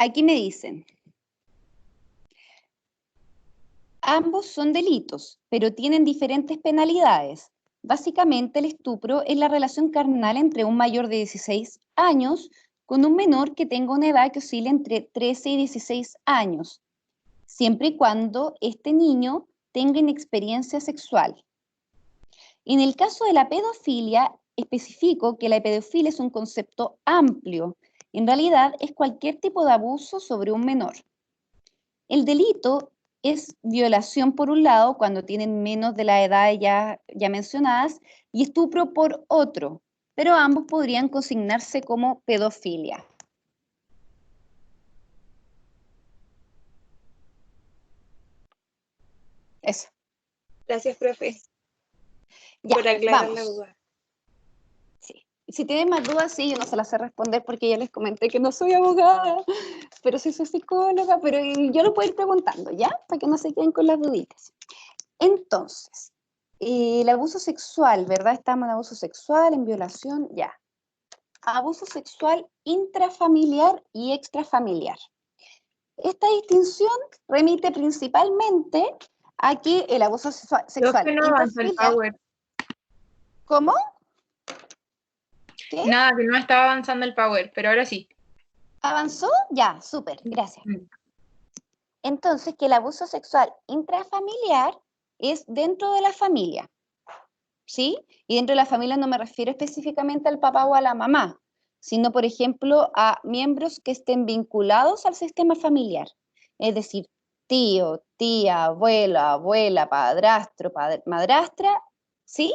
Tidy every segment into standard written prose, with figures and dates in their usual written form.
Aquí me dicen, ambos son delitos, pero tienen diferentes penalidades. Básicamente, el estupro es la relación carnal entre un mayor de 16 años con un menor que tenga una edad que oscila entre 13 y 16 años, siempre y cuando este niño tenga inexperiencia sexual. En el caso de la pedofilia, especifico que la pedofilia es un concepto amplio. En realidad, es cualquier tipo de abuso sobre un menor. El delito es violación por un lado, cuando tienen menos de la edad ya mencionadas, y estupro por otro, pero ambos podrían consignarse como pedofilia. Eso. Gracias, profe, Ya, por aclarar la vamos. duda. Sí. Si tienen más dudas, sí, yo no se las sé responder porque ya les comenté que no soy abogada, pero sí soy psicóloga, pero yo lo puedo ir preguntando, ¿ya? Para que no se queden con las duditas. Entonces, el abuso sexual, ¿verdad? Estamos en abuso sexual, en violación, ya. Abuso sexual intrafamiliar y extrafamiliar. Esta distinción remite principalmente a que el abuso sexual Profe, no avanza el intrafamiliar... power. ¿Cómo? ¿Qué? Nada, que no estaba avanzando el power, pero ahora sí. ¿Avanzó? Ya, súper, gracias. Entonces, que el abuso sexual intrafamiliar es dentro de la familia, ¿sí? Y dentro de la familia no me refiero específicamente al papá o a la mamá, sino, por ejemplo, a miembros que estén vinculados al sistema familiar. Es decir, tío, tía, abuela, abuela, padrastro, madrastra, ¿sí?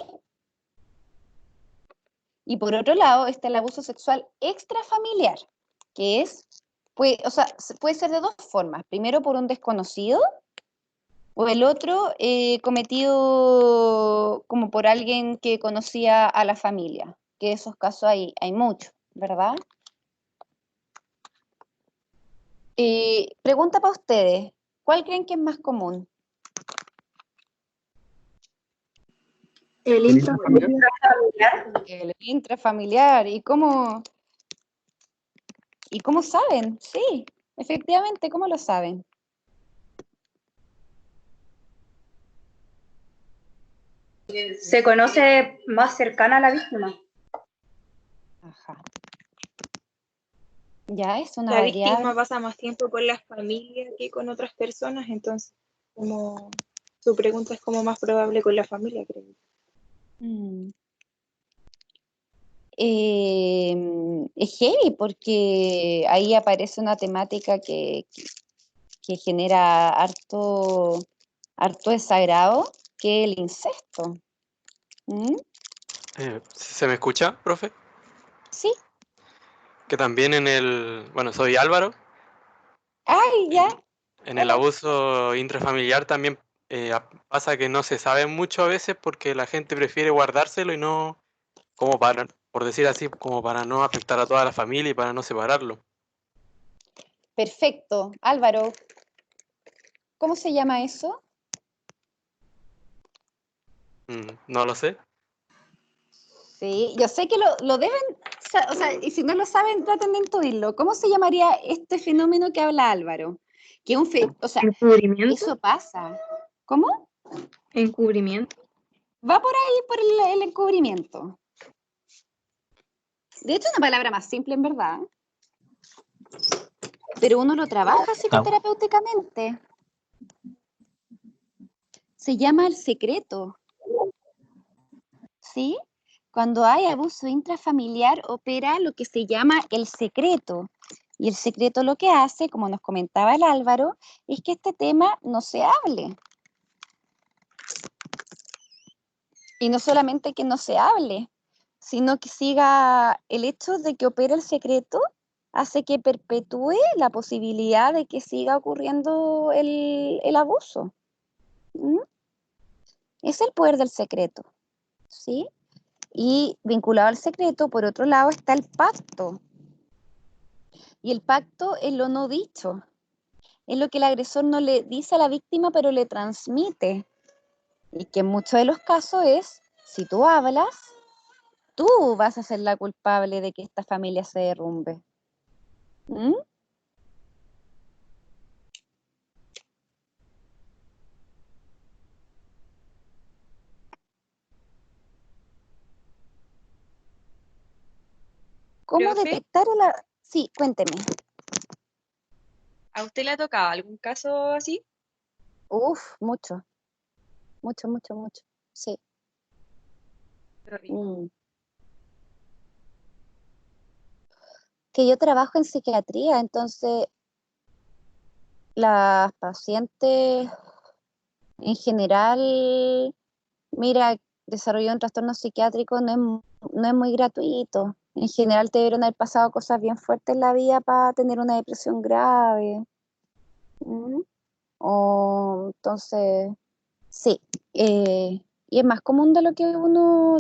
Y por otro lado está el abuso sexual extrafamiliar, que es, o sea, puede ser de dos formas. Primero por un desconocido, o el otro cometido como por alguien que conocía a la familia, que esos casos hay muchos, ¿verdad? Pregunta para ustedes, ¿cuál creen que es más común? El intrafamiliar. El intrafamiliar. ¿Y cómo saben? Sí, efectivamente, ¿cómo lo saben? Se conoce más cercana a la víctima. Ajá. Ya es una La variable. víctima pasa más tiempo con la familia que con otras personas, entonces, como su pregunta es como más probable con la familia, creo. Mm. Es heavy porque ahí aparece una temática que genera harto desagrado, que es el incesto. ¿Mm? ¿Se me escucha, profe? Sí. Que también bueno, soy Álvaro. Ay, ya. En el Hola. abuso intrafamiliar también pasa que no se sabe mucho a veces porque la gente prefiere guardárselo y no, como para, por decir así, como para no afectar a toda la familia y para no separarlo. Perfecto. Álvaro, ¿cómo se llama eso? No lo sé. Sí, yo sé que lo deben, o sea, y si no lo saben, traten de intuirlo. ¿Cómo se llamaría este fenómeno que habla Álvaro? Que o sea, ¿Encubrimiento? eso pasa. ¿Cómo? ¿Encubrimiento? Va por ahí, por el encubrimiento. De hecho, es una palabra más simple en verdad. Pero uno lo trabaja psicoterapéuticamente. Se llama el secreto. ¿Sí? Cuando hay abuso intrafamiliar, opera lo que se llama el secreto. Y el secreto lo que hace, como nos comentaba el Álvaro, es que este tema no se hable. Y no solamente que no se hable, sino que siga el hecho de que opera el secreto, hace que perpetúe la posibilidad de que siga ocurriendo el abuso. ¿Mm? Es el poder del secreto, ¿sí? Y vinculado al secreto, por otro lado, está el pacto. Y el pacto es lo no dicho. Es lo que el agresor no le dice a la víctima, pero le transmite. Y que en muchos de los casos es, si tú hablas, tú vas a ser la culpable de que esta familia se derrumbe. ¿Mm? ¿Cómo Profe, detectar el... Sí, cuénteme. ¿a usted le ha tocado algún caso así? Uf, mucho, mucho, mucho, mucho. Sí. Terrible. Mm. Que yo trabajo en psiquiatría, entonces las pacientes en general, mira, desarrollar un trastorno psiquiátrico no es muy gratuito. En general te debieron haber pasado cosas bien fuertes en la vida para tener una depresión grave. ¿Mm? O entonces, sí. Y es más común de lo que uno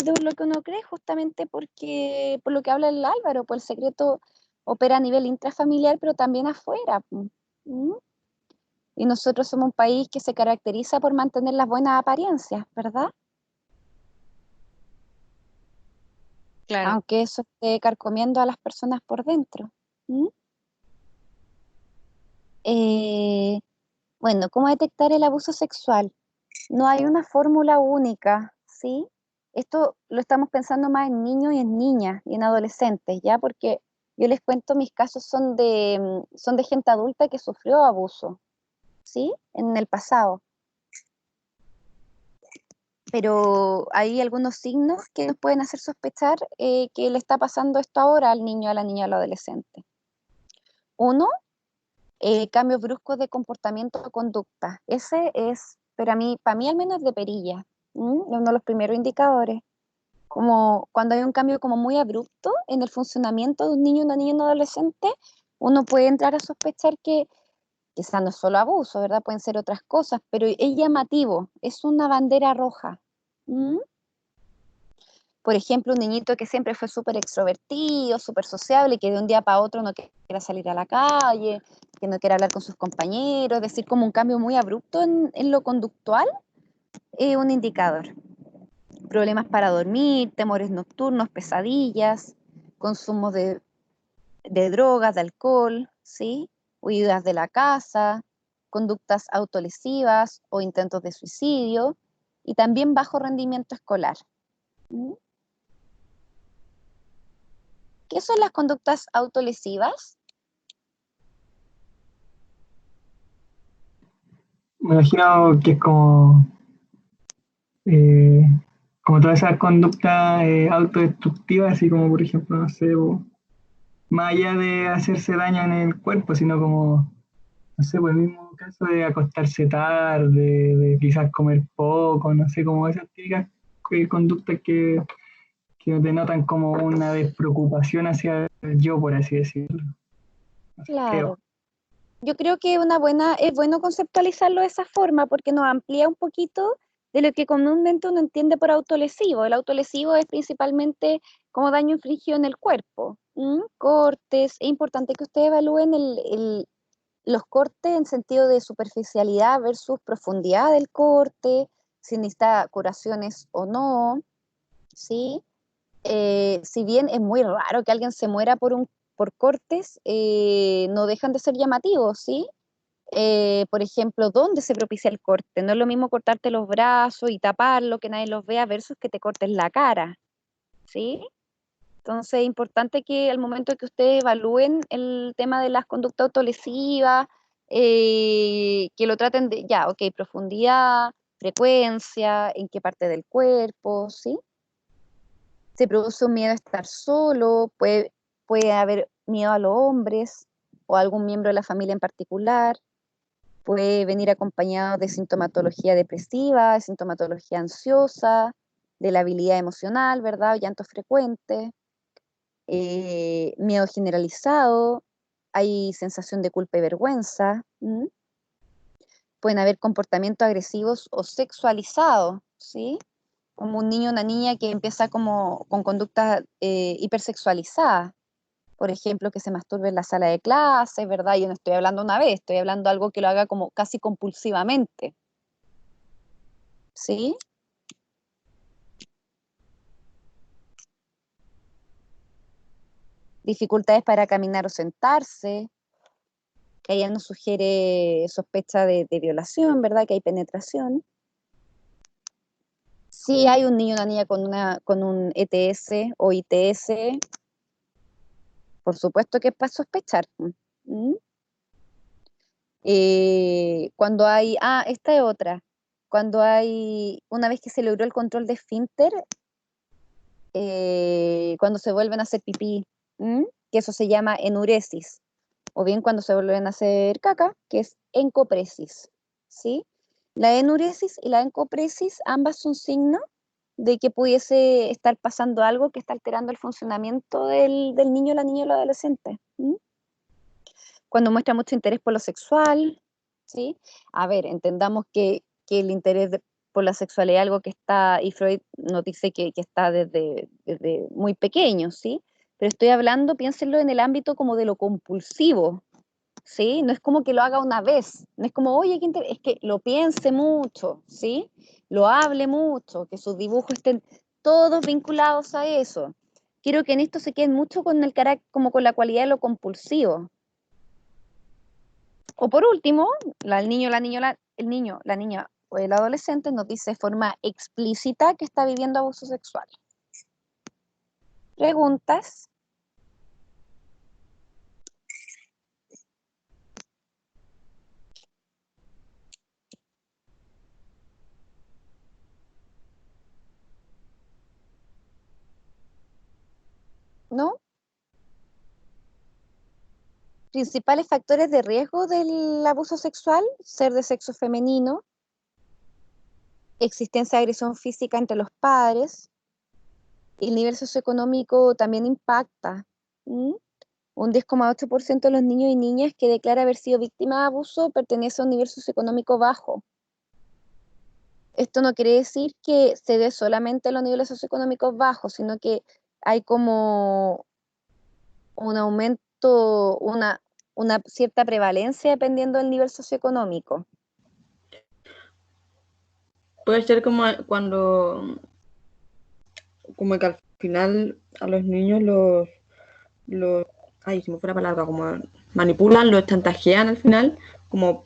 cree, justamente porque, por lo que habla el Álvaro, pues el secreto opera a nivel intrafamiliar, pero también afuera. ¿Mm? Y nosotros somos un país que se caracteriza por mantener las buenas apariencias, ¿verdad? Claro. Aunque eso esté carcomiendo a las personas por dentro. ¿Mm? Eh, bueno, ¿cómo detectar el abuso sexual? No hay una fórmula única, ¿sí? Esto lo estamos pensando más en niños y en niñas y en adolescentes, ¿ya? Porque yo les cuento, mis casos son de gente adulta que sufrió abuso, ¿sí? En el pasado. Pero hay algunos signos que nos pueden hacer sospechar que le está pasando esto ahora al niño, a la niña, al adolescente. Uno, cambios bruscos de comportamiento o conducta. Ese es, pero para mí al menos es de perilla. Es uno de los primeros indicadores. Como cuando hay un cambio como muy abrupto en el funcionamiento de un niño, una niña, un adolescente, uno puede entrar a sospechar que quizás no es solo abuso, ¿verdad? Pueden ser otras cosas, pero es llamativo, es una bandera roja. ¿Mm? Por ejemplo, un niñito que siempre fue súper extrovertido, súper sociable, que de un día para otro no quiera salir a la calle, que no quiera hablar con sus compañeros, es decir, como un cambio muy abrupto en lo conductual, es un indicador. Problemas para dormir, temores nocturnos, pesadillas, consumo de drogas, de alcohol, ¿sí? Huidas de la casa, conductas autolesivas o intentos de suicidio, y también bajo rendimiento escolar. ¿Mm? ¿Qué son las conductas autolesivas? Me imagino que es eh, como toda esa conducta autodestructiva, así como por ejemplo, no sé, más allá de hacerse daño en el cuerpo, sino como, no sé, por el mismo caso de acostarse tarde, de quizás comer poco, no sé, como esas típicas conductas que denotan como una despreocupación hacia el yo, por así decirlo. No sé, creo. Claro. Yo creo que es bueno conceptualizarlo de esa forma porque nos amplía un poquito de lo que comúnmente uno entiende por autolesivo. El autolesivo es principalmente como daño infligido en el cuerpo. Cortes, es importante que ustedes evalúen los cortes en sentido de superficialidad versus profundidad del corte, si necesita curaciones o no, ¿sí? Si bien es muy raro que alguien se muera por cortes, no dejan de ser llamativos, ¿sí? Por ejemplo, ¿dónde se propicia el corte? No es lo mismo cortarte los brazos y taparlo, que nadie los vea, versus que te cortes la cara, ¿sí? Entonces es importante que al momento que ustedes evalúen el tema de las conductas autolesivas, que lo traten de, ya, ok, profundidad, frecuencia, en qué parte del cuerpo, ¿sí? Se produce un miedo a estar solo, puede haber miedo a los hombres o a algún miembro de la familia en particular, puede venir acompañado de sintomatología depresiva, de sintomatología ansiosa, de la habilidad emocional, ¿verdad? Llanto frecuente, miedo generalizado, hay sensación de culpa y vergüenza. Pueden haber comportamientos agresivos o sexualizados, ¿sí? Como un niño o una niña que empieza como con conductas hipersexualizadas, por ejemplo, que se masturbe en la sala de clases, ¿verdad? Yo no estoy hablando una vez, estoy hablando de algo que lo haga como casi compulsivamente, ¿sí? Dificultades para caminar o sentarse, que ella nos sugiere sospecha de violación, ¿verdad? Que hay penetración. Si hay un niño o una niña con un ETS o ITS, Por supuesto que es para sospechar. ¿Mm? Cuando hay, esta es otra, cuando hay, una vez que se logró el control de esfínter, cuando se vuelven a hacer pipí, que eso se llama enuresis, o bien cuando se vuelven a hacer caca, que es encopresis, ¿sí? La enuresis y la encopresis, ambas son signos de que pudiese estar pasando algo que está alterando el funcionamiento del niño, la niña o el adolescente. Cuando muestra mucho interés por lo sexual, ¿sí? A ver, entendamos que el interés por la sexualidad es algo que está, y Freud nos dice que está desde muy pequeño, ¿sí? Pero estoy hablando, piénsenlo en el ámbito como de lo compulsivo, ¿sí? No es como que lo haga una vez, no es como, oye, es que lo piense mucho, ¿sí? Lo hable mucho, que sus dibujos estén todos vinculados a eso. Quiero que en esto se queden mucho con el carácter, como con la cualidad de lo compulsivo. O por último, el niño, la niña o el adolescente nos dice de forma explícita que está viviendo abuso sexual. ¿Preguntas? ¿No? Principales factores de riesgo del abuso sexual: ser de sexo femenino, existencia de agresión física entre los padres, el nivel socioeconómico también impacta. Un 10,8% de los niños y niñas que declara haber sido víctima de abuso pertenece a un nivel socioeconómico bajo. Esto no quiere decir que se dé solamente a los niveles socioeconómicos bajos, sino que hay como un aumento, una cierta prevalencia dependiendo del nivel socioeconómico. Puede ser como cuando, como que al final a los niños ay, si me fuera palabra, como manipulan, los chantajean al final, como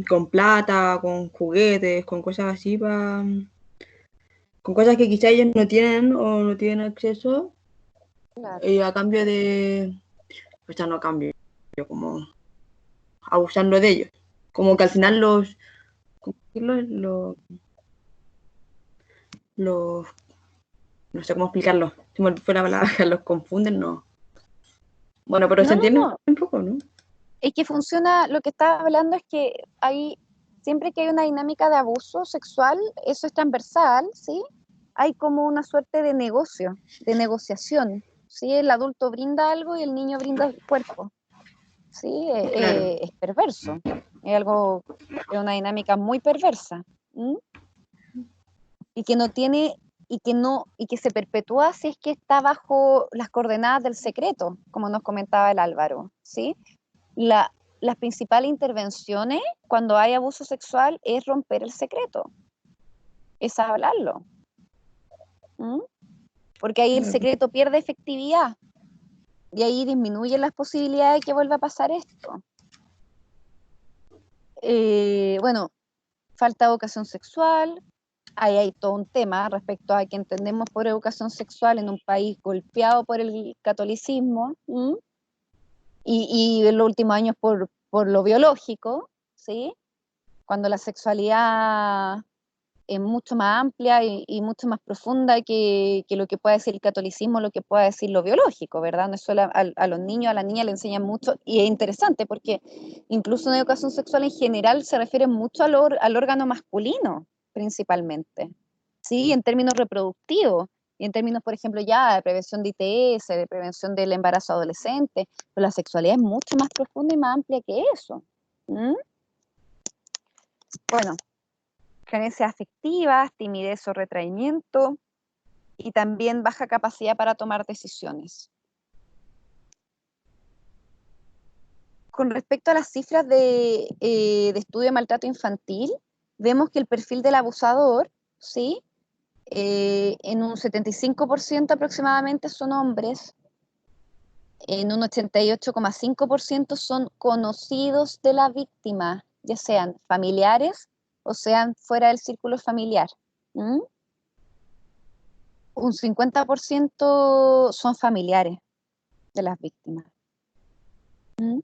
con plata, con juguetes, con cosas así, con cosas que quizá ellos no tienen o no tienen acceso, Claro. a cambio de, pues ya no a cambio, como abusando de ellos. Como que al final no sé cómo explicarlo, si me fuera palabra, los confunden, no. Bueno, pero se entiende No. un poco, ¿no? Es que funciona, lo que estaba hablando es que siempre que hay una dinámica de abuso sexual, eso es transversal, ¿sí? Hay como una suerte de negocio, de negociación, ¿sí? El adulto brinda algo y el niño brinda el cuerpo, ¿sí? Claro. Es perverso, es una dinámica muy perversa, ¿m? Y que no tiene, y que se perpetúa si es que está bajo las coordenadas del secreto, como nos comentaba el Álvaro, ¿sí? Las principales intervenciones cuando hay abuso sexual es romper el secreto, es hablarlo. Porque ahí el secreto pierde efectividad y ahí disminuyen las posibilidades de que vuelva a pasar esto. Bueno, falta de educación sexual, ahí hay todo un tema respecto a qué entendemos por educación sexual en un país golpeado por el catolicismo, y en los últimos años por lo biológico, ¿sí? Cuando la sexualidad es mucho más amplia y mucho más profunda que lo que pueda decir el catolicismo, lo que pueda decir lo biológico, ¿verdad? No es solo a los niños, a la niña le enseñan mucho, y es interesante porque incluso en educación sexual en general se refiere mucho al órgano masculino, principalmente, ¿sí? En términos reproductivos, y en términos, por ejemplo, ya de prevención de ITS, de prevención del embarazo adolescente, pero la sexualidad es mucho más profunda y más amplia que eso. Bueno, carencias afectivas, timidez o retraimiento, y también baja capacidad para tomar decisiones. Con respecto a las cifras de estudio de maltrato infantil, vemos que el perfil del abusador, ¿sí? En un 75% aproximadamente son hombres, en un 88,5% son conocidos de la víctima, ya sean familiares o sean fuera del círculo familiar. Un 50% son familiares, de las víctimas. ¿Mm?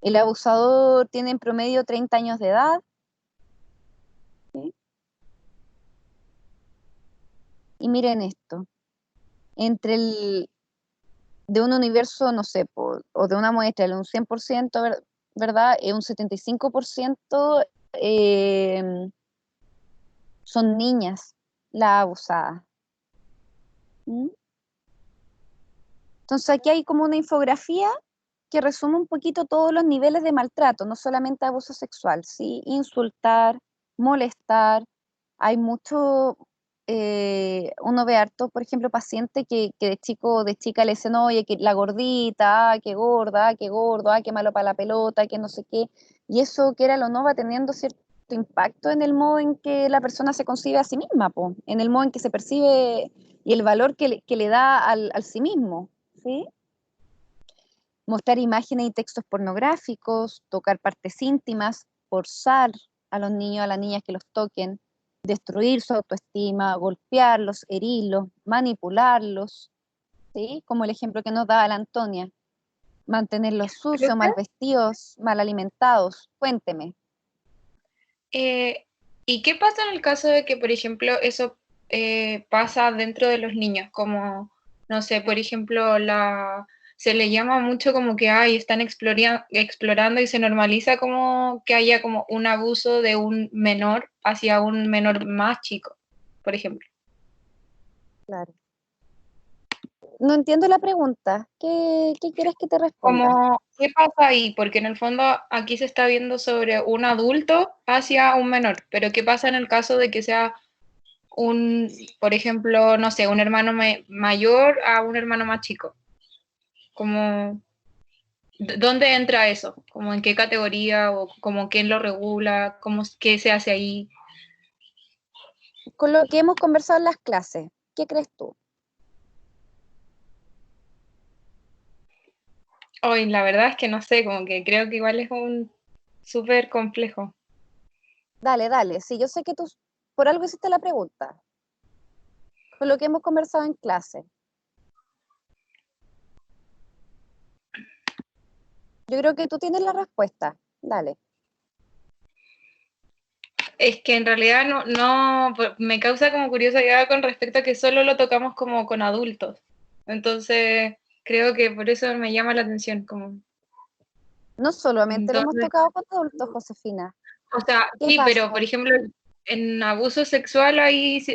El abusador tiene en promedio 30 años de edad. ¿Sí? Y miren esto, de un universo, no sé, o de una muestra, de un 100%, ¿verdad? Un 75% son niñas las abusadas. ¿Mm? Entonces aquí hay como una infografía que resume un poquito todos los niveles de maltrato, no solamente abuso sexual, ¿sí? Insultar, molestar. Hay mucho, uno ve harto, por ejemplo, pacientes que de chico o de chica le dicen, oye, que la gordita, qué gorda, qué gordo, qué malo para la pelota, que no sé qué. Y eso, quiera o no, va teniendo cierto impacto en el modo en que la persona se concibe a sí misma, po, en el modo en que se percibe y el valor que le da al sí mismo, ¿sí? Mostrar imágenes y textos pornográficos, tocar partes íntimas, forzar a los niños, a las niñas que los toquen, destruir su autoestima, golpearlos, herirlos, manipularlos, ¿sí? Como el ejemplo que nos da la Antonia, mantenerlos sucios, mal vestidos, mal alimentados. Cuénteme. ¿Y qué pasa en el caso de que, por ejemplo, eso pasa dentro de los niños? Como, no sé, por ejemplo, se le llama mucho como que están explorando y se normaliza como que haya como un abuso de un menor hacia un menor más chico, por ejemplo. Claro. No entiendo la pregunta. ¿Qué quieres que te responda? Como, ¿qué pasa ahí? Porque en el fondo aquí se está viendo sobre un adulto hacia un menor, pero ¿qué pasa en el caso de que sea por ejemplo, no sé, un hermano mayor a un hermano más chico? Como, ¿dónde entra eso? ¿Como en qué categoría o como quién lo regula? ¿Qué se hace ahí? Con lo que hemos conversado en las clases, ¿qué crees tú? Hoy la verdad es que no sé, como que creo que igual es un súper complejo. Dale, dale. Sí, yo sé que tú por algo hiciste la pregunta. Con lo que hemos conversado en clase. Yo creo que tú tienes la respuesta. Dale. Es que en realidad no, me causa como curiosidad con respecto a que solo lo tocamos como con adultos. Entonces, creo que por eso me llama la atención, como, No solamente lo hemos entonces, tocado con adultos, Josefina. o sea, ¿Qué sí, pasa? pero por ejemplo, en abuso sexual ahí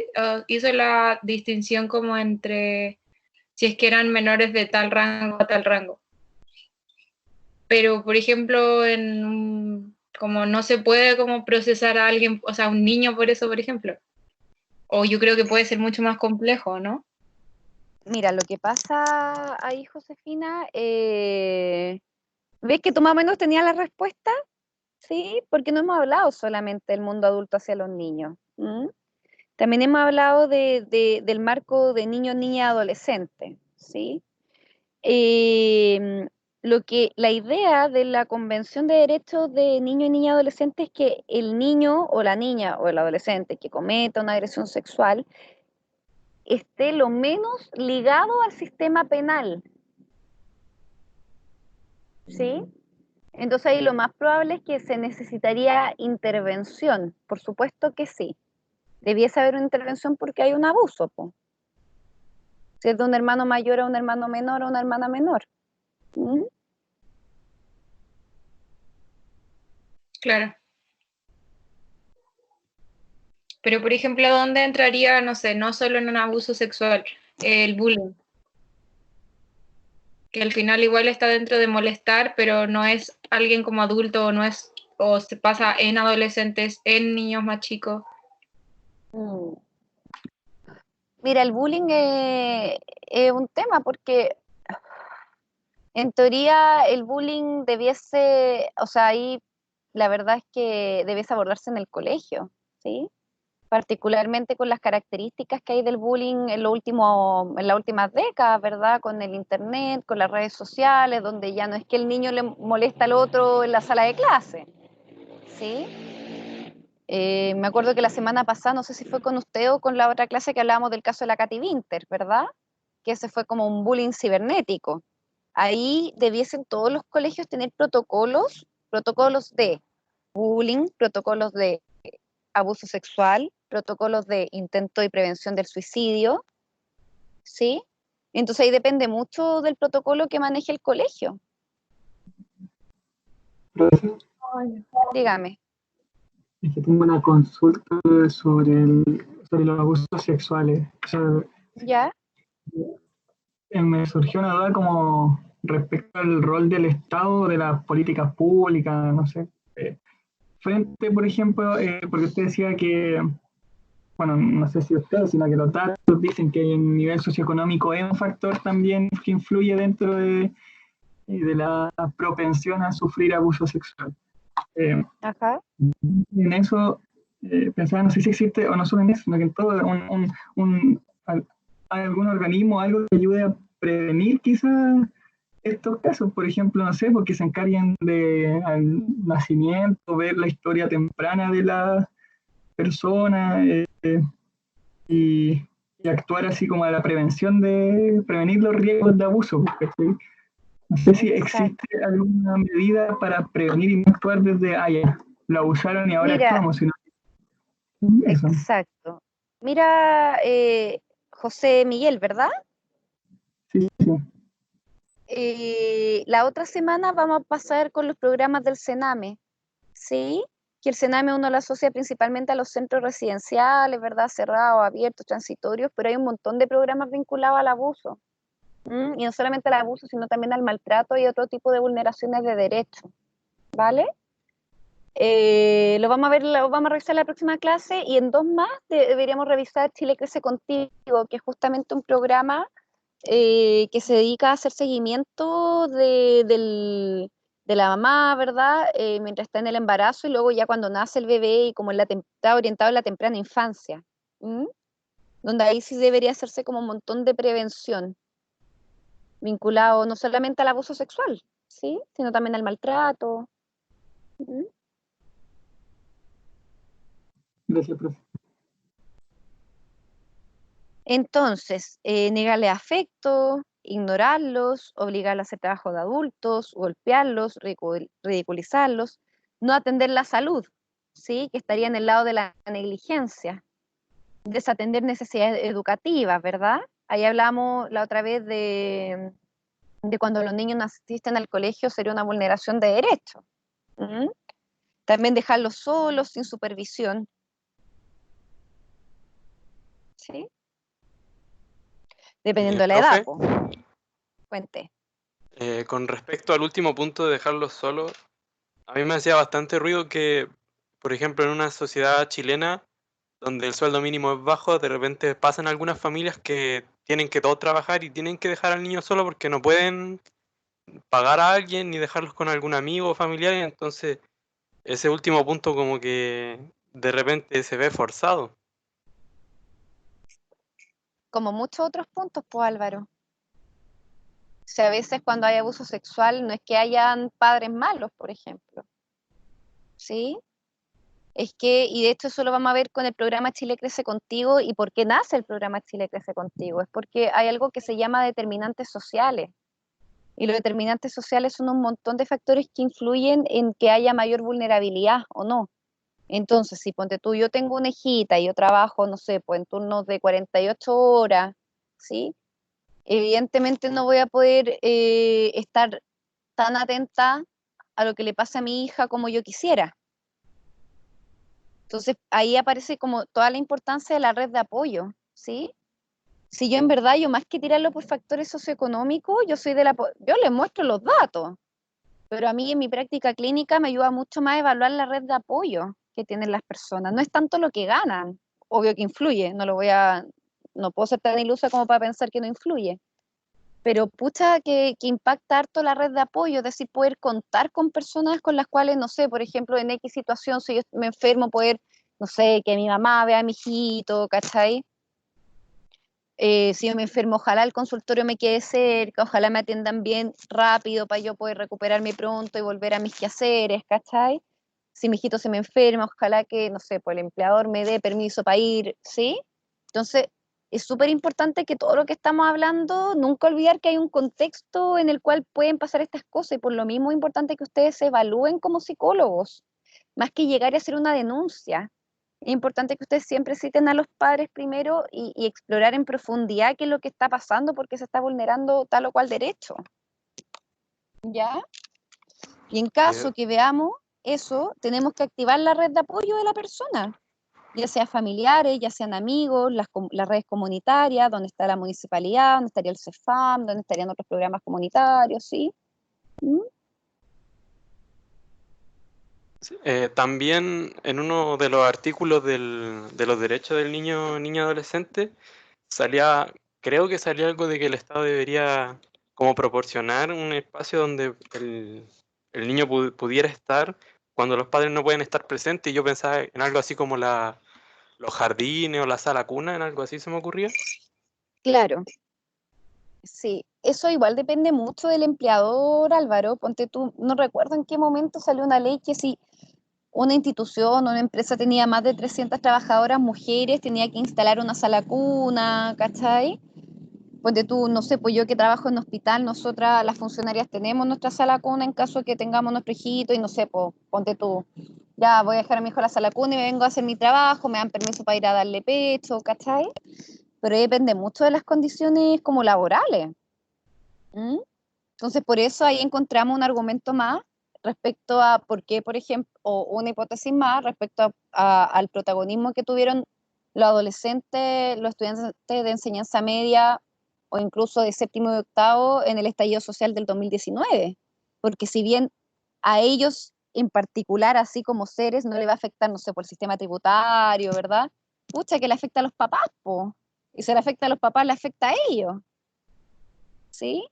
hizo la distinción como entre si es que eran menores de tal rango a tal rango. Pero, por ejemplo, como no se puede como procesar a alguien, o sea, un niño por eso, por ejemplo. O yo creo que puede ser mucho más complejo, ¿no? Mira, lo que pasa ahí, Josefina, ¿ves que tú más o menos tenías la respuesta? Sí, porque no hemos hablado solamente del mundo adulto hacia los niños. ¿Mm? También hemos hablado del marco de niño, niña, adolescente, ¿sí? La idea de la Convención de Derechos de Niño y Niña Adolescente es que el niño o la niña o el adolescente que cometa una agresión sexual esté lo menos ligado al sistema penal, ¿sí? Entonces ahí lo más probable es que se necesitaría intervención, por supuesto que sí. Debiese haber una intervención porque hay un abuso, po. Si es de un hermano mayor a un hermano menor o una hermana menor. ¿Mm? Claro. Pero, por ejemplo, ¿dónde entraría, no sé, no solo en un abuso sexual, el bullying? Que al final igual está dentro de molestar, pero no es alguien como adulto, o se pasa en adolescentes, en niños más chicos. Mm. Mira, el bullying es un tema porque en teoría el bullying debiese, o sea, ahí la verdad es que debiese abordarse en el colegio, ¿sí? Particularmente con las características que hay del bullying en las últimas décadas, ¿verdad? Con el internet, con las redes sociales, donde ya no es que el niño le molesta al otro en la sala de clase, ¿sí? Me acuerdo que la semana pasada, no sé si fue con usted o con la otra clase que hablábamos del caso de la Katy Winter, ¿verdad? que ese fue como un bullying cibernético. Ahí debiesen todos los colegios tener protocolos de bullying, protocolos de abuso sexual, protocolos de intento y prevención del suicidio, ¿sí? Entonces ahí depende mucho del protocolo que maneje el colegio. Profesor, Dígame. es que tengo una consulta sobre los abusos sexuales. O sea, ¿Ya? me surgió una duda como respecto al rol del Estado, de las políticas públicas, no sé. Frente, por ejemplo, porque usted decía que, bueno, no sé si usted, sino que los datos dicen que el nivel socioeconómico es un factor también que influye dentro de la propensión a sufrir abuso sexual. Ajá. En eso pensaba, no sé si existe, o no solo en eso, sino que en todo, ¿hay algún organismo, algo que ayude a prevenir quizás estos casos? Por ejemplo, no sé, porque se encarguen de al nacimiento, ver la historia temprana de la persona y, y actuar así como a la prevención de prevenir los riesgos de abuso. ¿Cachai? No sé si Exacto. existe alguna medida para prevenir y no actuar desde allá. Lo abusaron y ahora Mira, actuamos, sino eso. exacto. Mira, José Miguel, ¿verdad? Sí, sí. La otra semana vamos a pasar con los programas del Sename, ¿sí? Que el Sename uno lo asocia principalmente a los centros residenciales, ¿verdad? Cerrados, abiertos, transitorios, pero hay un montón de programas vinculados al abuso. Y no solamente al abuso, sino también al maltrato y otro tipo de vulneraciones de derechos, ¿vale? Lo vamos a ver, lo vamos a revisar en la próxima clase y en 2 más deberíamos revisar Chile Crece Contigo, que es justamente un programa que se dedica a hacer seguimiento de la mamá, ¿verdad? Mientras está en el embarazo y luego ya cuando nace el bebé y como está orientado en la temprana infancia, ¿m? Donde ahí sí debería hacerse como un montón de prevención, vinculado no solamente al abuso sexual, ¿sí? Sino también al maltrato. ¿M? Gracias, profe. Entonces, negarle afecto, ignorarlos, obligarlos a hacer trabajo de adultos, golpearlos, ridiculizarlos, no atender la salud, ¿sí? Que estaría en el lado de la negligencia, desatender necesidades educativas, ¿verdad? Ahí hablamos la otra vez de cuando los niños no asisten al colegio sería una vulneración de derechos. ¿Mm? También dejarlos solos, sin supervisión, ¿sí? Dependiendo de la edad, Profe, po. Cuente. con respecto al último punto de dejarlos solos, a mí me hacía bastante ruido que, por ejemplo, en una sociedad chilena donde el sueldo mínimo es bajo, de repente pasan algunas familias que tienen que todos trabajar y tienen que dejar al niño solo porque no pueden pagar a alguien ni dejarlos con algún amigo o familiar, y entonces ese último punto como que de repente se ve forzado. Como muchos otros puntos, pues Álvaro. O sea, a veces cuando hay abuso sexual no es que hayan padres malos, por ejemplo. ¿Sí? Es que, y de hecho eso lo vamos a ver con el programa Chile Crece Contigo y por qué nace el programa Chile Crece Contigo. Es porque hay algo que se llama determinantes sociales. Y los determinantes sociales son un montón de factores que influyen en que haya mayor vulnerabilidad o no. Entonces, si ponte tú, yo tengo una hijita y yo trabajo, no sé, pues en turnos de 48 horas, ¿sí? Evidentemente no voy a poder estar tan atenta a lo que le pasa a mi hija como yo quisiera. Entonces ahí aparece como toda la importancia de la red de apoyo, ¿sí? Si yo en verdad, yo más que tirarlo por factores socioeconómicos, yo les muestro los datos, pero a mí en mi práctica clínica me ayuda mucho más a evaluar la red de apoyo que tienen las personas. No es tanto lo que ganan, obvio que influye, no puedo ser tan ilusa como para pensar que no influye, pero pucha que impacta harto la red de apoyo, es decir, poder contar con personas con las cuales, no sé, por ejemplo, en X situación, si yo me enfermo, poder, no sé, que mi mamá vea a mi hijito, ¿cachai? Si yo me enfermo, ojalá el consultorio me quede cerca, ojalá me atiendan bien rápido para yo poder recuperarme pronto y volver a mis quehaceres, ¿cachai? Si mi hijito se me enferma, ojalá que, no sé, pues el empleador me dé permiso para ir, ¿sí? Entonces, es súper importante que todo lo que estamos hablando, nunca olvidar que hay un contexto en el cual pueden pasar estas cosas, y por lo mismo es importante que ustedes se evalúen como psicólogos, más que llegar a hacer una denuncia. Es importante que ustedes siempre citen a los padres primero y explorar en profundidad qué es lo que está pasando, porque se está vulnerando tal o cual derecho. ¿Ya? Y en caso que veamos eso, tenemos que activar la red de apoyo de la persona, ya sea familiares, ya sean amigos, las redes comunitarias, donde está la municipalidad, donde estaría el CEFAM, donde estarían otros programas comunitarios, ¿sí? ¿Mm? También en uno de los artículos de los derechos del niño niña adolescente salía, creo que salía algo de que el Estado debería como proporcionar un espacio donde el niño pudiera estar cuando los padres no pueden estar presentes, y yo pensaba en algo así como los jardines o la sala cuna, en algo así se me ocurría. Claro, sí. Eso igual depende mucho del empleador, Álvaro. Ponte tú, no recuerdo en qué momento salió una ley que si una institución o una empresa tenía más de 300 trabajadoras mujeres, tenía que instalar una sala cuna, ¿cachai? Ponte tú, no sé, pues yo que trabajo en hospital, nosotras las funcionarias tenemos nuestra sala cuna en caso de que tengamos nuestro hijito, y no sé, pues ponte tú, ya voy a dejar a mi hijo a la sala cuna y me vengo a hacer mi trabajo, me dan permiso para ir a darle pecho, ¿cachai? Pero depende mucho de las condiciones como laborales. ¿Mm? Entonces, por eso ahí encontramos un argumento más respecto a por qué, por ejemplo, o una hipótesis más respecto al protagonismo que tuvieron los adolescentes, los estudiantes de enseñanza media o incluso de séptimo y octavo en el estallido social del 2019. Porque si bien a ellos en particular, así como seres, no le va a afectar, no sé, por el sistema tributario, ¿verdad? Pucha, que le afecta a los papás, po. Y si le afecta a los papás, le afecta a ellos. ¿Sí?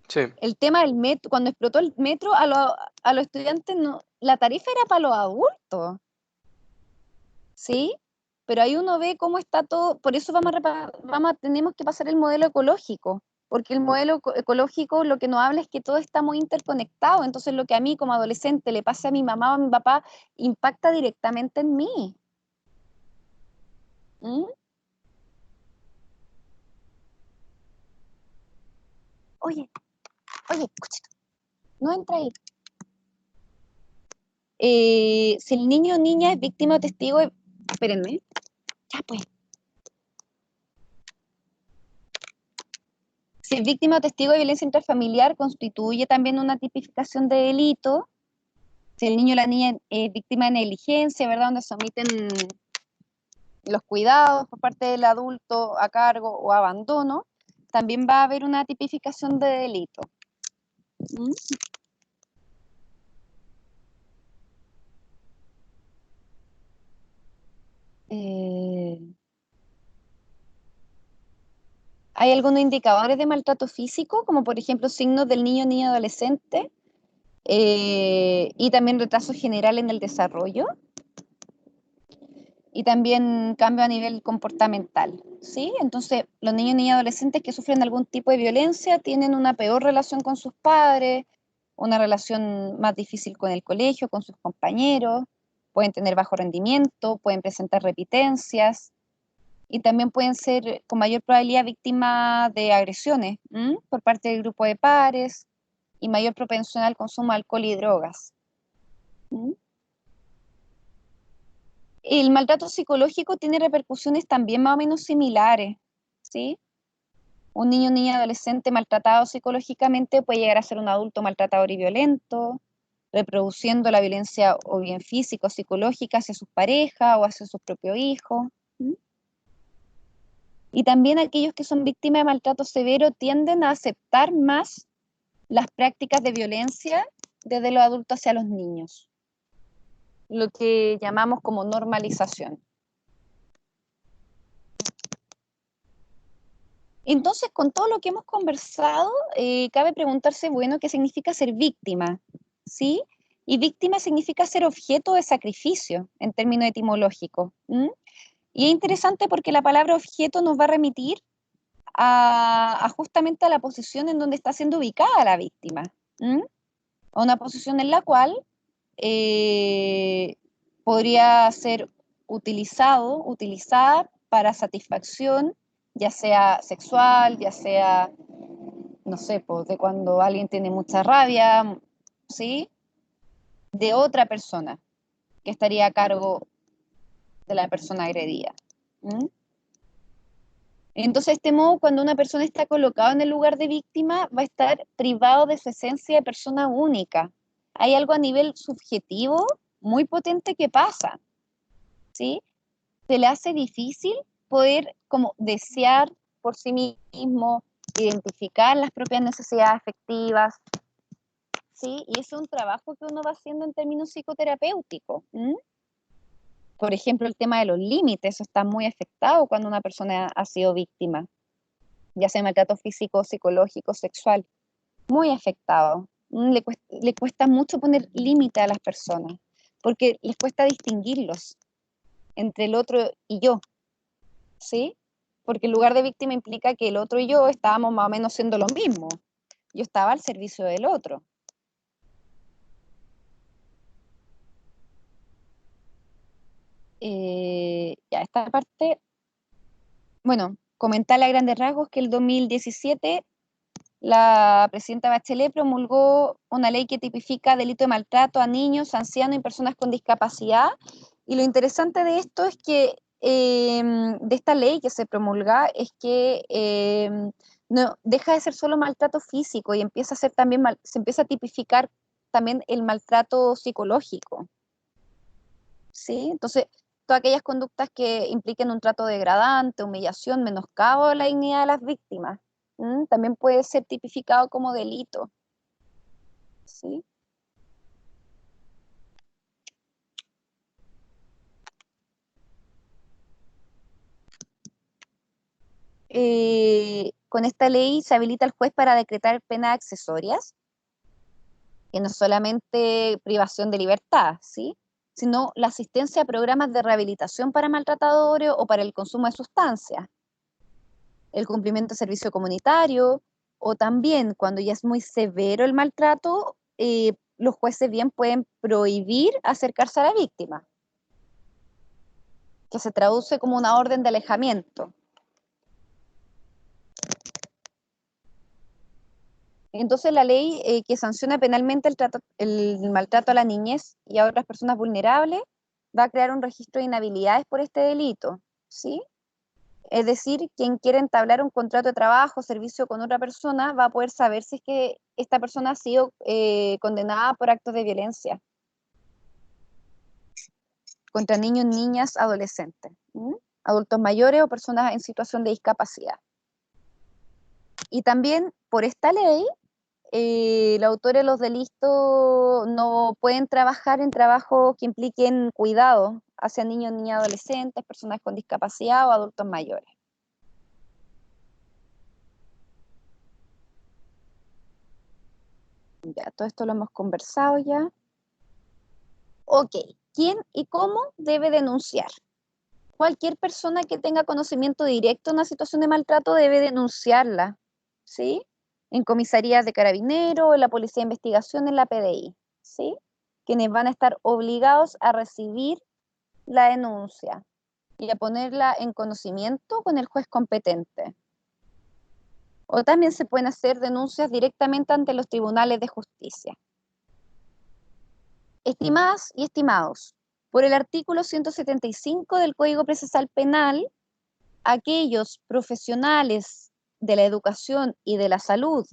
Sí, El tema del metro, cuando explotó el metro, a los estudiantes no, la tarifa era para los adultos, ¿sí? Pero ahí uno ve cómo está todo, por eso tenemos que pasar el modelo ecológico, porque el modelo ecológico lo que nos habla es que todo está muy interconectado, entonces lo que a mí como adolescente le pasa a mi mamá o a mi papá impacta directamente en mí. ¿Mm? Oye, escúchate, no entra ahí. Si el niño o niña es víctima o testigo, espérenme, ya pues. Si es víctima o testigo de violencia intrafamiliar, constituye también una tipificación de delito. Si el niño o la niña es víctima de negligencia, ¿verdad? Donde se omiten los cuidados por parte del adulto a cargo o abandono, también va a haber una tipificación de delito. ¿Mm? Hay algunos indicadores de maltrato físico, como por ejemplo signos del niño o niña adolescente, y también retraso general en el desarrollo, y también cambio a nivel comportamental, ¿sí? Entonces, los niños y niñas adolescentes que sufren algún tipo de violencia tienen una peor relación con sus padres, una relación más difícil con el colegio, con sus compañeros, pueden tener bajo rendimiento, pueden presentar repitencias, y también pueden ser con mayor probabilidad víctimas de agresiones, ¿m? Por parte del grupo de pares, y mayor propensión al consumo de alcohol y drogas. ¿M? El maltrato psicológico tiene repercusiones también más o menos similares, ¿sí? Un niño o niña adolescente maltratado psicológicamente puede llegar a ser un adulto maltratador y violento, reproduciendo la violencia o bien física o psicológica hacia sus parejas o hacia sus propios hijos. ¿Mm? Y también aquellos que son víctimas de maltrato severo tienden a aceptar más las prácticas de violencia desde los adultos hacia los niños, lo que llamamos como normalización. Entonces, con todo lo que hemos conversado, cabe preguntarse, bueno, ¿qué significa ser víctima? ¿Sí? Y víctima significa ser objeto de sacrificio, en términos etimológicos. ¿M? Y es interesante porque la palabra objeto nos va a remitir a justamente a la posición en donde está siendo ubicada la víctima. ¿M? A una posición en la cual podría ser utilizada para satisfacción, ya sea sexual, ya sea, no sé, pues de cuando alguien tiene mucha rabia, ¿sí? De otra persona que estaría a cargo de la persona agredida. ¿Mm? Entonces, de este modo, cuando una persona está colocada en el lugar de víctima, va a estar privado de su esencia de persona única. Hay algo a nivel subjetivo muy potente que pasa, ¿sí? Se le hace difícil poder como desear por sí mismo, identificar las propias necesidades afectivas, ¿sí? Y es un trabajo que uno va haciendo en términos psicoterapéuticos. ¿Mm? Por ejemplo, el tema de los límites, eso está muy afectado cuando una persona ha sido víctima, ya sea maltrato físico, psicológico, sexual, muy afectado. Le cuesta mucho poner límite a las personas, porque les cuesta distinguirlos entre el otro y yo, ¿sí? Porque el lugar de víctima implica que el otro y yo estábamos más o menos siendo lo mismo. Yo estaba al servicio del otro. Ya esta parte, bueno, comentarle a grandes rasgos que el 2017 la presidenta Bachelet promulgó una ley que tipifica delito de maltrato a niños, ancianos y personas con discapacidad. Y lo interesante de esto es que, de esta ley que se promulga, es que no deja de ser solo maltrato físico y empieza a ser también se empieza a tipificar también el maltrato psicológico, ¿sí? Entonces, todas aquellas conductas que impliquen un trato degradante, humillación, menoscabo de la dignidad de las víctimas, también puede ser tipificado como delito, ¿sí? Con esta ley se habilita al juez para decretar penas accesorias, que no solamente privación de libertad, ¿sí? Sino la asistencia a programas de rehabilitación para maltratadores o para el consumo de sustancias, el cumplimiento de servicio comunitario, o también cuando ya es muy severo el maltrato, los jueces bien pueden prohibir acercarse a la víctima, que se traduce como una orden de alejamiento. Entonces la ley que sanciona penalmente el maltrato a la niñez y a otras personas vulnerables va a crear un registro de inhabilidades por este delito, ¿sí? Es decir, quien quiera entablar un contrato de trabajo o servicio con otra persona va a poder saber si es que esta persona ha sido condenada por actos de violencia contra niños, niñas, adolescentes, adultos mayores o personas en situación de discapacidad. Y también por esta ley, los autores de los delitos no pueden trabajar en trabajos que impliquen cuidado hacia niños, niñas, adolescentes, personas con discapacidad o adultos mayores. Ya, todo esto lo hemos conversado ya. Ok, ¿quién y cómo debe denunciar? Cualquier persona que tenga conocimiento directo de una situación de maltrato debe denunciarla, ¿sí? En comisarías de carabineros, en la policía de investigación, en la PDI, ¿sí? Quienes van a estar obligados a recibir la denuncia y a ponerla en conocimiento con el juez competente. O también se pueden hacer denuncias directamente ante los tribunales de justicia. Estimadas y estimados, por el artículo 175 del Código Procesal Penal, aquellos profesionales de la educación y de la salud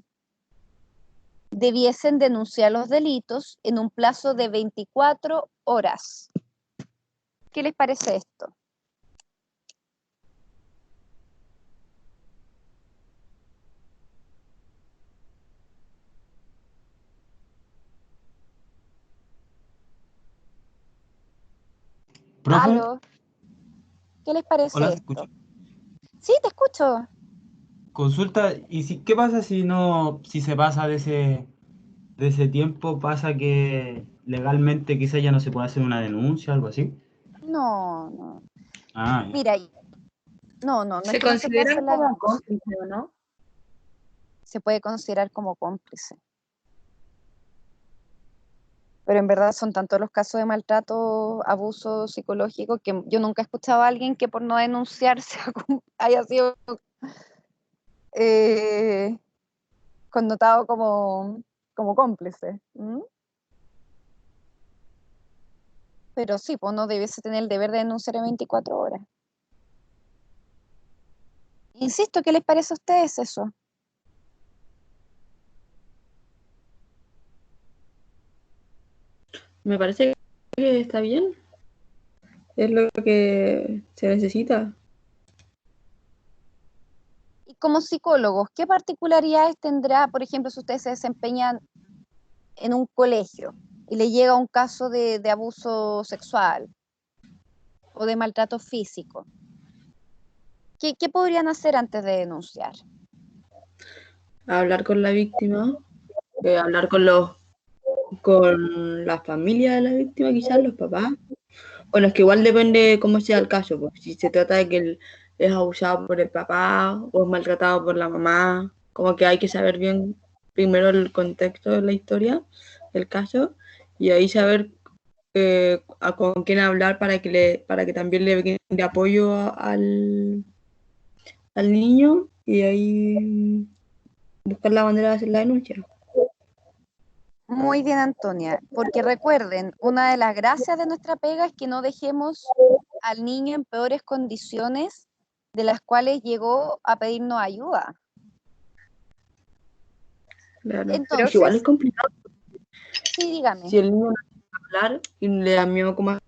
debiesen denunciar los delitos en un plazo de 24 horas. ¿Qué les parece esto? Profe, ¿Aló? ¿Qué les parece hola, ¿se esto? escucha? Sí, te escucho. Consulta, ¿y si, qué pasa si no, si se pasa de ese tiempo, pasa que legalmente quizás ya no se puede hacer una denuncia, algo así? No, no. Ah, ya. Mira, no es Se que no se pueda hacer consideran la como denuncia. cómplices, ¿o no? Se puede considerar como cómplice. Pero en verdad son tantos los casos de maltrato, abuso psicológico, que yo nunca he escuchado a alguien que por no denunciarse haya sido eh, connotado como cómplice. ¿Mm? Pero sí, pues uno debiese tener el deber de denunciar en 24 horas. Insisto, ¿qué les parece a ustedes eso? Me parece que está bien. Es lo que se necesita. Y como psicólogos, ¿qué particularidades tendrá, por ejemplo, si ustedes se desempeñan en un colegio y le llega un caso de abuso sexual o de maltrato físico? ¿Qué podrían hacer antes de denunciar? Hablar con la víctima, hablar con la familia de la víctima, quizás los papás. Bueno, es que igual depende cómo sea el caso, pues, si se trata de que él es abusado por el papá o es maltratado por la mamá, como que hay que saber bien primero el contexto de la historia, el caso, y ahí saber con quién hablar para que también le brinde apoyo al niño y ahí buscar la manera de hacer la denuncia. Muy bien, Antonia, porque recuerden, una de las gracias de nuestra pega es que no dejemos al niño en peores condiciones de las cuales llegó a pedirnos ayuda. Claro. Entonces, Igual es complicado. Sí, dígame. Si el niño no quiere hablar y le da miedo cómo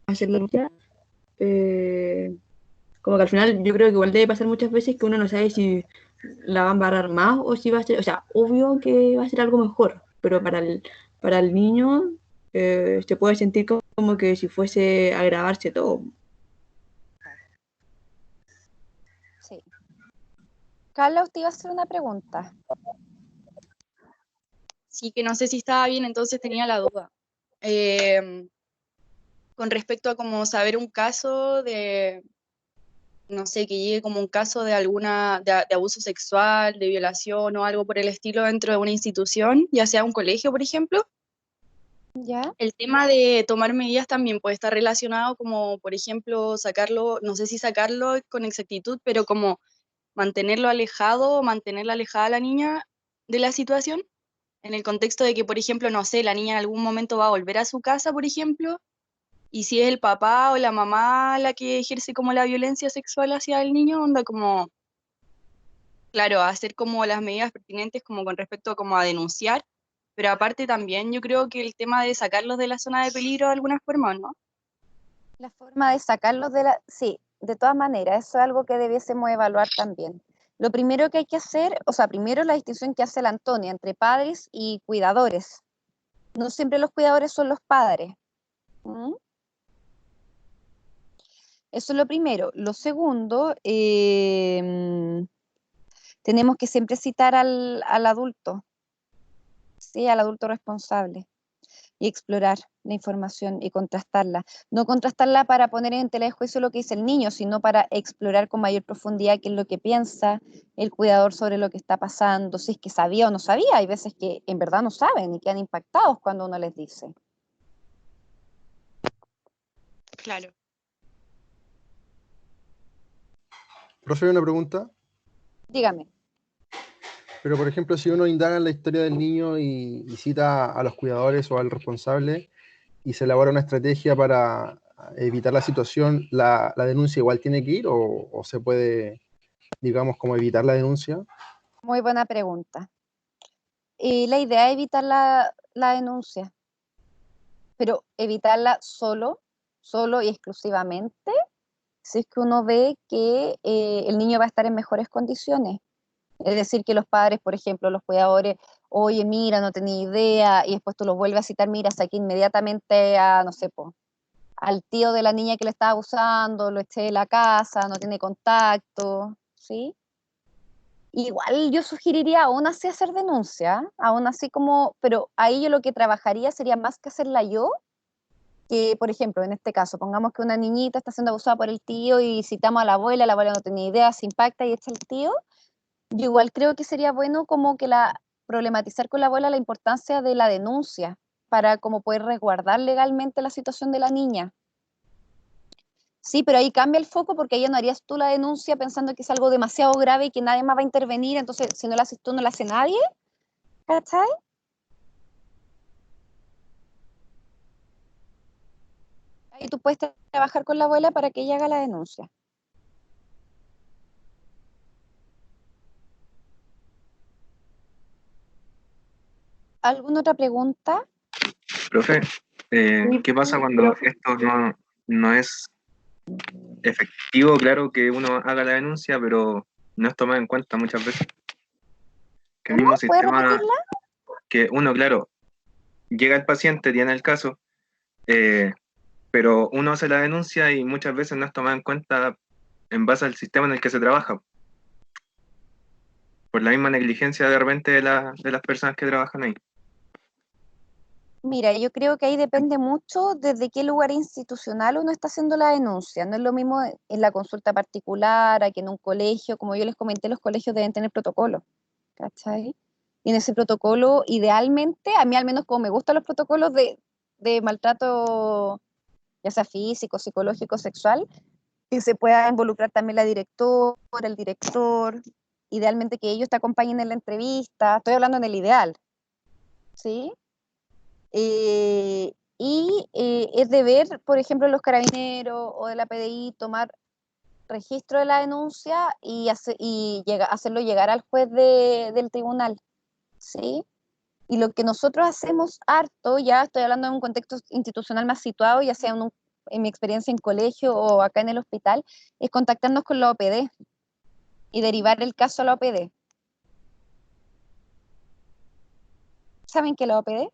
hacer la denuncia, como que al final yo creo que igual debe pasar muchas veces que uno no sabe si la va a embarrar más o si va a ser, o sea, obvio que va a ser algo mejor, pero para el niño se puede sentir como que si fuese a agravarse todo. Sí. Carla, usted iba a hacer una pregunta. Sí, que no sé si estaba bien, entonces tenía la duda. Con respecto a como saber un caso de, no sé, que llegue como un caso de de abuso sexual, de violación o algo por el estilo dentro de una institución, ya sea un colegio, por ejemplo. ¿Ya? El tema de tomar medidas también puede estar relacionado como, por ejemplo, sacarlo, no sé si sacarlo con exactitud, pero como mantenerlo alejado, mantenerla alejada a la niña de la situación, en el contexto de que, por ejemplo, no sé, la niña en algún momento va a volver a su casa, por ejemplo, y si es el papá o la mamá la que ejerce como la violencia sexual hacia el niño, onda como, claro, hacer como las medidas pertinentes como con respecto a como a denunciar, pero aparte también yo creo que el tema de sacarlos de la zona de peligro de alguna forma, ¿no? La forma de sacarlos de la... Sí, de todas maneras, eso es algo que debiésemos evaluar también. Lo primero que hay que hacer, o sea, primero la distinción que hace la Antonia entre padres y cuidadores. No siempre los cuidadores son los padres. ¿Mm? Eso es lo primero. Lo segundo, tenemos que siempre citar al adulto, ¿sí? Al adulto responsable y explorar la información y contrastarla. No contrastarla para poner en tela de juicio lo que dice el niño, sino para explorar con mayor profundidad qué es lo que piensa el cuidador sobre lo que está pasando, si es que sabía o no sabía. Hay veces que en verdad no saben y quedan impactados cuando uno les dice. Claro. Profe, una pregunta. Dígame. Pero, por ejemplo, si uno indaga en la historia del niño y cita a los cuidadores o al responsable y se elabora una estrategia para evitar la situación, ¿la denuncia igual tiene que ir o se puede, digamos, como evitar la denuncia? Muy buena pregunta. Y la idea es evitar la denuncia, pero evitarla solo y exclusivamente, si es que uno ve que el niño va a estar en mejores condiciones. Es decir, que los padres, por ejemplo, los cuidadores, oye, mira, no tenía idea, y después tú los vuelves a citar, mira, saqué inmediatamente a, no sé, al tío de la niña que le estaba abusando, lo eché de la casa, no tiene contacto, ¿sí? Igual yo sugeriría aún así hacer denuncia, aún así como, pero ahí yo lo que trabajaría sería más que hacerla yo, que por ejemplo, en este caso, pongamos que una niñita está siendo abusada por el tío y citamos a la abuela no tenía idea, se impacta y echa el tío. Yo igual creo que sería bueno como que la problematizar con la abuela la importancia de la denuncia para como poder resguardar legalmente la situación de la niña. Sí, pero ahí cambia el foco porque ahí no harías tú la denuncia pensando que es algo demasiado grave y que nadie más va a intervenir, entonces si no la haces tú, no la hace nadie, ¿cachai? Ahí tú puedes trabajar con la abuela para que ella haga la denuncia. ¿Alguna otra pregunta? Profe, Sí, ¿qué pasa cuando profe. esto no es efectivo? Claro que uno haga la denuncia, pero no es tomado en cuenta muchas veces. Que el ¿Cómo? mismo ¿Puedes sistema, repetirla? que uno, claro, llega el paciente, tiene el caso, pero uno hace la denuncia y muchas veces no es tomado en cuenta en base al sistema en el que se trabaja, por la misma negligencia de repente de las personas que trabajan ahí. Mira, yo creo que ahí depende mucho desde qué lugar institucional uno está haciendo la denuncia. No es lo mismo en la consulta particular, a que en un colegio. Como yo les comenté, los colegios deben tener protocolo, ¿cachai? Y en ese protocolo, idealmente, a mí al menos como me gustan los protocolos de maltrato, ya sea físico, psicológico, sexual, que se pueda involucrar también la directora, el director, idealmente que ellos te acompañen en la entrevista. Estoy hablando en el ideal, ¿sí? Es deber, por ejemplo, de los carabineros o de la PDI tomar registro de la denuncia y hacerlo llegar al juez del tribunal, ¿sí? Y lo que nosotros hacemos harto, ya estoy hablando de un contexto institucional más situado, ya sea en mi experiencia en colegio o acá en el hospital, es contactarnos con la OPD y derivar el caso a la OPD. ¿Saben qué es la OPD?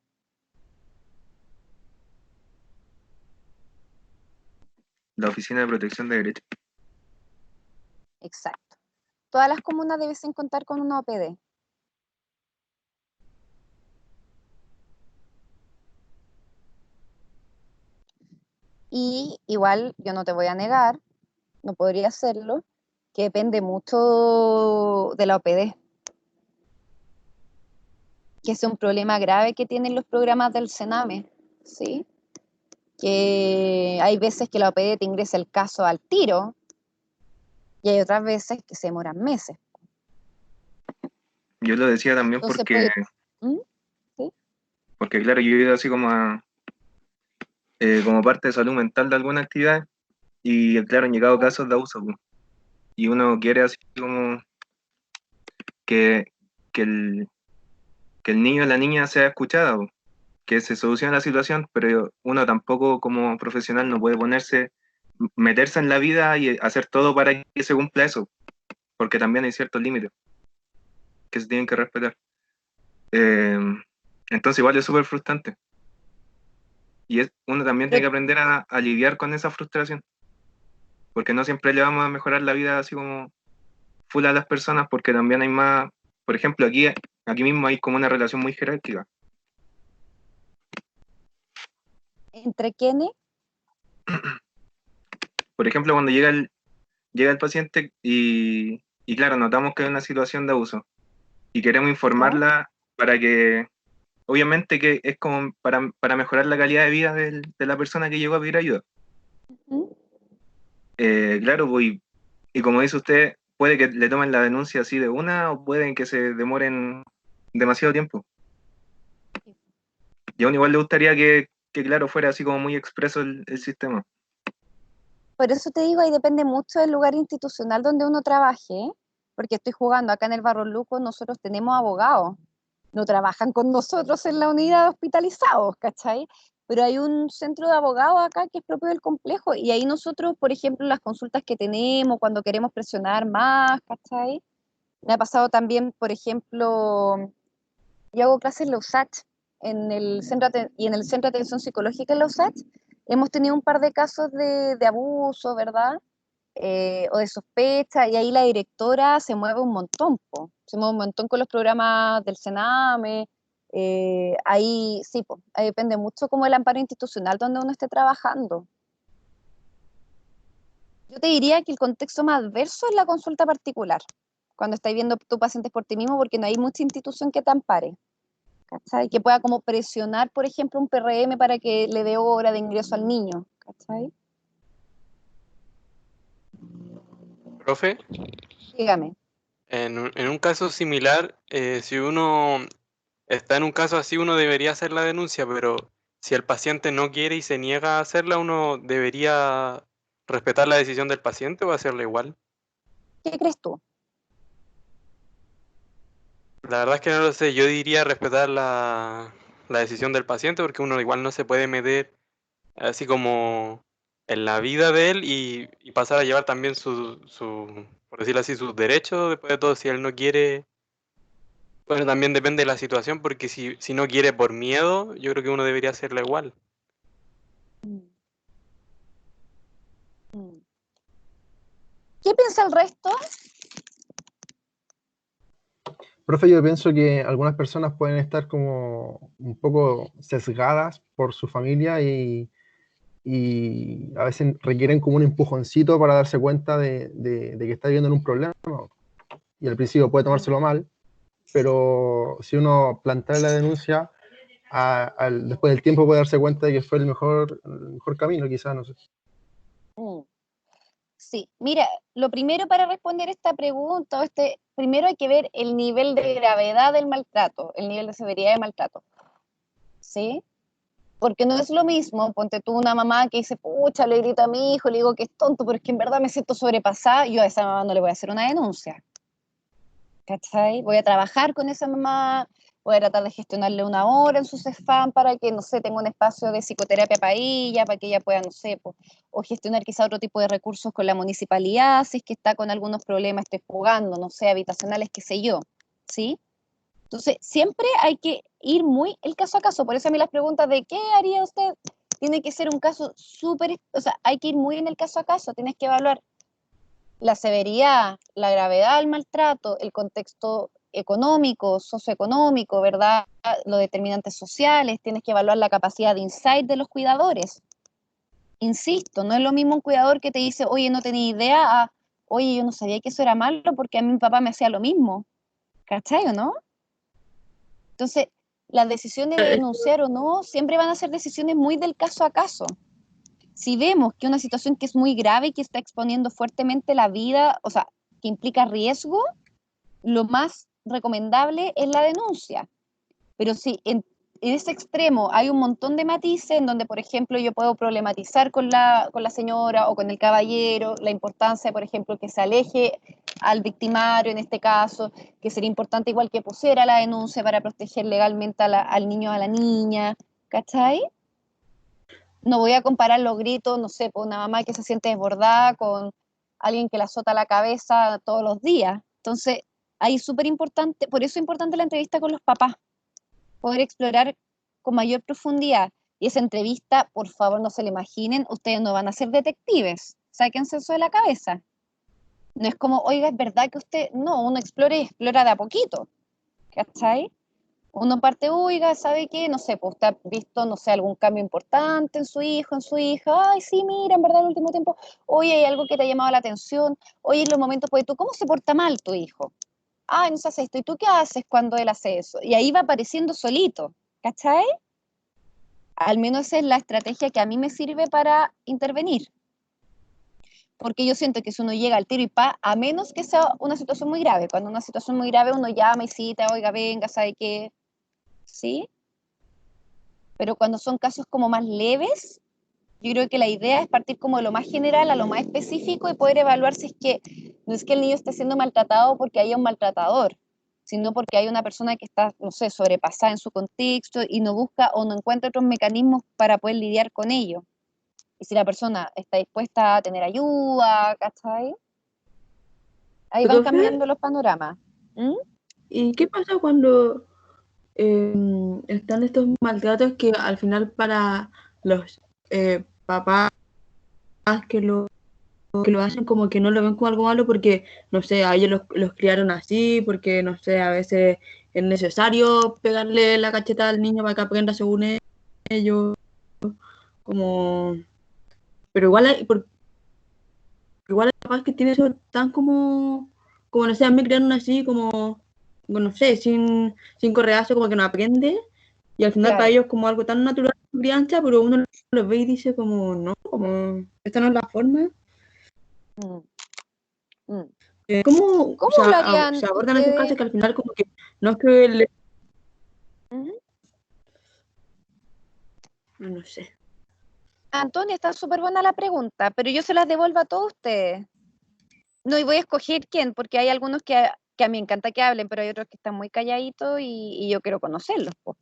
La Oficina de Protección de Derechos. Exacto. Todas las comunas deben contar con una OPD. Y igual, yo no te voy a negar, no podría hacerlo, que depende mucho de la OPD, que es un problema grave que tienen los programas del Sename, ¿sí? Que hay veces que la OPD te ingresa el caso al tiro y hay otras veces que se demoran meses. Yo lo decía también Entonces, puede... ¿Sí? porque claro, yo he ido así como parte de salud mental de alguna actividad y claro, han llegado casos de abuso, pues. Y uno quiere así como que, que el niño o la niña sea escuchada, pues, que se solucione la situación, pero uno tampoco como profesional no puede meterse en la vida y hacer todo para que se cumpla eso, porque también hay ciertos límites que se tienen que respetar. Entonces igual es súper frustrante. Y uno también tiene que aprender a lidiar con esa frustración, porque no siempre le vamos a mejorar la vida así como full a las personas, porque también hay más, por ejemplo, aquí mismo hay como una relación muy jerárquica. ¿Entre quiénes? Por ejemplo, cuando llega el paciente y claro, notamos que hay una situación de abuso y queremos informarla para que, obviamente que es como para mejorar la calidad de vida de la persona que llegó a pedir ayuda. Claro, pues, y como dice usted, puede que le tomen la denuncia así de una o pueden que se demoren demasiado tiempo. Y aún igual le gustaría que claro, fuera así como muy expreso el sistema. Por eso te digo, ahí depende mucho del lugar institucional donde uno trabaje, porque estoy jugando acá en el Barro Luco, nosotros tenemos abogados, no trabajan con nosotros en la unidad hospitalizados, ¿cachai? Pero hay un centro de abogados acá que es propio del complejo, y ahí nosotros, por ejemplo, las consultas que tenemos, cuando queremos presionar más, ¿cachai? Me ha pasado también, por ejemplo, yo hago clases en la USACH, y en el Centro de Atención Psicológica en la USACH, hemos tenido un par de casos de abuso, ¿verdad? O de sospecha, y ahí la directora se mueve un montón, se mueve un montón con los programas del Sename, ahí sí, ahí depende mucho como el amparo institucional donde uno esté trabajando. Yo te diría que el contexto más adverso es la consulta particular, cuando estás viendo tu pacientes por ti mismo, porque no hay mucha institución que te ampare, ¿cachai? Que pueda como presionar, por ejemplo, un PRM para que le dé hora de ingreso al niño, ¿cachai? Profe, Dígame. en un caso similar, si uno está en un caso así, uno debería hacer la denuncia, pero si el paciente no quiere y se niega a hacerla, uno debería respetar la decisión del paciente o hacerla igual. ¿Qué crees tú? La verdad es que no lo sé, yo diría respetar la decisión del paciente porque uno igual no se puede meter así como en la vida de él y pasar a llevar también por decirlo así, sus derechos. Después de todo, si él no quiere, bueno, también depende de la situación, porque si no quiere por miedo, yo creo que uno debería hacerlo igual. ¿Qué piensa el resto? Profe, yo pienso que algunas personas pueden estar como un poco sesgadas por su familia y a veces requieren como un empujoncito para darse cuenta de que está viviendo en un problema. Y al principio puede tomárselo mal, pero si uno plantea la denuncia, después del tiempo puede darse cuenta de que fue el mejor camino, quizás, no sé. Sí, mira, lo primero para responder esta pregunta, primero hay que ver el nivel de gravedad del maltrato, el nivel de severidad del maltrato, ¿sí? Porque no es lo mismo, ponte tú una mamá que dice, pucha, le grito a mi hijo, le digo que es tonto, pero es que en verdad me siento sobrepasada, yo a esa mamá no le voy a hacer una denuncia, ¿cachai? Voy a trabajar con esa mamá, voy a tratar de gestionarle una hora en su CEFAM para que, no sé, tenga un espacio de psicoterapia para que ella pueda, no sé, o gestionar quizá otro tipo de recursos con la municipalidad, si es que está con algunos problemas, esté jugando, no sé, habitacionales, qué sé yo, ¿sí? Entonces, siempre hay que ir muy el caso a caso, por eso a mí las preguntas de ¿qué haría usted? Tiene que ser un caso súper, o sea, hay que ir muy en el caso a caso, tienes que evaluar la severidad, la gravedad del maltrato, el contexto económico, socioeconómico, ¿verdad? Los determinantes sociales, tienes que evaluar la capacidad de insight de los cuidadores. Insisto, no es lo mismo un cuidador que te dice, oye, no tenía idea, oye, yo no sabía que eso era malo porque a mí mi papá me hacía lo mismo. ¿Cachai o no? Entonces, las decisiones de denunciar o no siempre van a ser decisiones muy del caso a caso. Si vemos que una situación que es muy grave y que está exponiendo fuertemente la vida, o sea, que implica riesgo, lo más recomendable es la denuncia. Pero si en ese extremo hay un montón de matices en donde, por ejemplo, yo puedo problematizar con la señora o con el caballero la importancia, por ejemplo, que se aleje al victimario en este caso, que sería importante igual que pusiera la denuncia para proteger legalmente al niño o a la niña, ¿cachai? No voy a comparar los gritos, no sé, por una mamá que se siente desbordada con alguien que la azota la cabeza todos los días. Entonces, ahí es súper importante, por eso es importante la entrevista con los papás, poder explorar con mayor profundidad. Y esa entrevista, por favor, no se la imaginen, ustedes no van a ser detectives, sáquense eso de la cabeza. No es como, oiga, es verdad que usted, no, uno explora y explora de a poquito, ¿cachai? Uno parte, oiga, ¿sabe qué? No sé, pues usted ha visto, no sé, algún cambio importante en su hijo, en su hija. Ay, sí, mira, en verdad, en el último tiempo, oye, hay algo que te ha llamado la atención. Oye, en los momentos, pues tú, ¿cómo se porta mal tu hijo? Ay, no se hace esto. ¿Y tú qué haces cuando él hace eso? Y ahí va apareciendo solito, ¿cachai? Al menos esa es la estrategia que a mí me sirve para intervenir. Porque yo siento que si uno llega al tiro y a menos que sea una situación muy grave, cuando una situación muy grave uno llama y cita, oiga, venga, ¿sabe qué? ¿Sí? Pero cuando son casos como más leves, yo creo que la idea es partir como de lo más general a lo más específico y poder evaluar si es que no es que el niño esté siendo maltratado porque haya un maltratador, sino porque hay una persona que está, no sé, sobrepasada en su contexto y no busca o no encuentra otros mecanismos para poder lidiar con ello. Y si la persona está dispuesta a tener ayuda, ¿cachai? Ahí van Profe, cambiando los panoramas. ¿Mm? ¿y qué pasa cuando están estos maltratos que al final para los papás que lo hacen como que no lo ven como algo malo porque, no sé, a ellos los criaron así, porque, no sé, a veces es necesario pegarle la cacheta al niño para que aprenda según ellos, como... Pero igual hay papás que tienen eso tan como como no sé, a mí me crearon así como, no sé, sin correazo, como que no aprende, y al final Claro. para ellos como algo tan natural su crianza, pero uno los ve y dice como, no, como, esta no es la forma. Mm. Mm. ¿Cómo ¿Cómo se lo harían abordan esos ustedes? casos que al final como que no es que Ujú. no sé. Antonio, está súper buena la pregunta, pero yo se las devuelvo a todos ustedes. No, y voy a escoger quién, porque hay algunos que a mí me encanta que hablen, pero hay otros que están muy calladitos y yo quiero conocerlos, po.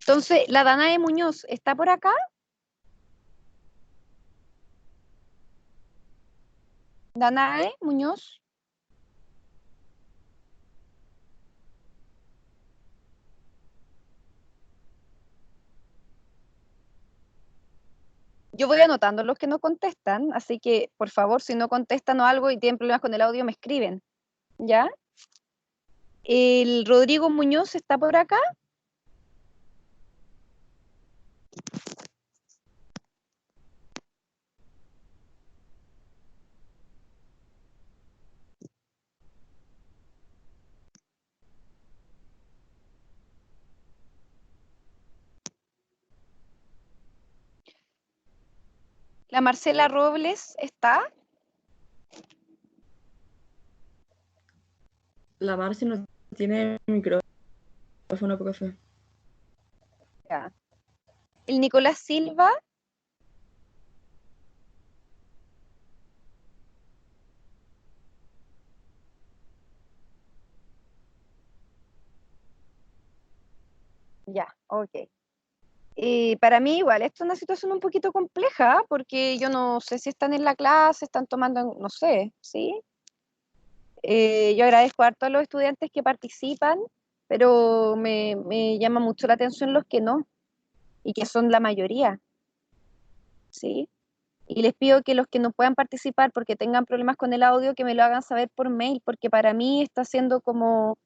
Entonces, la Danae Muñoz, ¿está por acá? Danae Muñoz. Yo voy anotando los que no contestan, así que, por favor, si no contestan o algo y tienen problemas con el audio, me escriben, ¿ya? ¿El Rodrigo Muñoz está por acá? ¿La Marcela Robles está? La Marci no tiene micrófono, profe. Ya. ¿El Nicolás Silva? Ya, ok. Para mí igual, esto es una situación un poquito compleja, porque yo no sé si están en la clase, están tomando, no sé, ¿sí? Yo agradezco harto a los estudiantes que participan, pero me llama mucho la atención los que no, y que son la mayoría, ¿sí? Y les pido que los que no puedan participar porque tengan problemas con el audio, que me lo hagan saber por mail, porque para mí está siendo como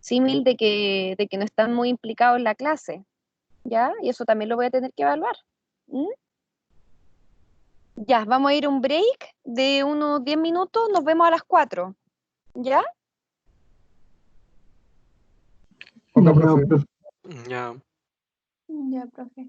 símil de que no están muy implicados en la clase, ¿ya? Y eso también lo voy a tener que evaluar. ¿Mm? Ya, vamos a ir a un break de unos 10 minutos, nos vemos a las 4, ¿ya? Ok, Nos profe. vemos, profe. Ya. Ya, profe.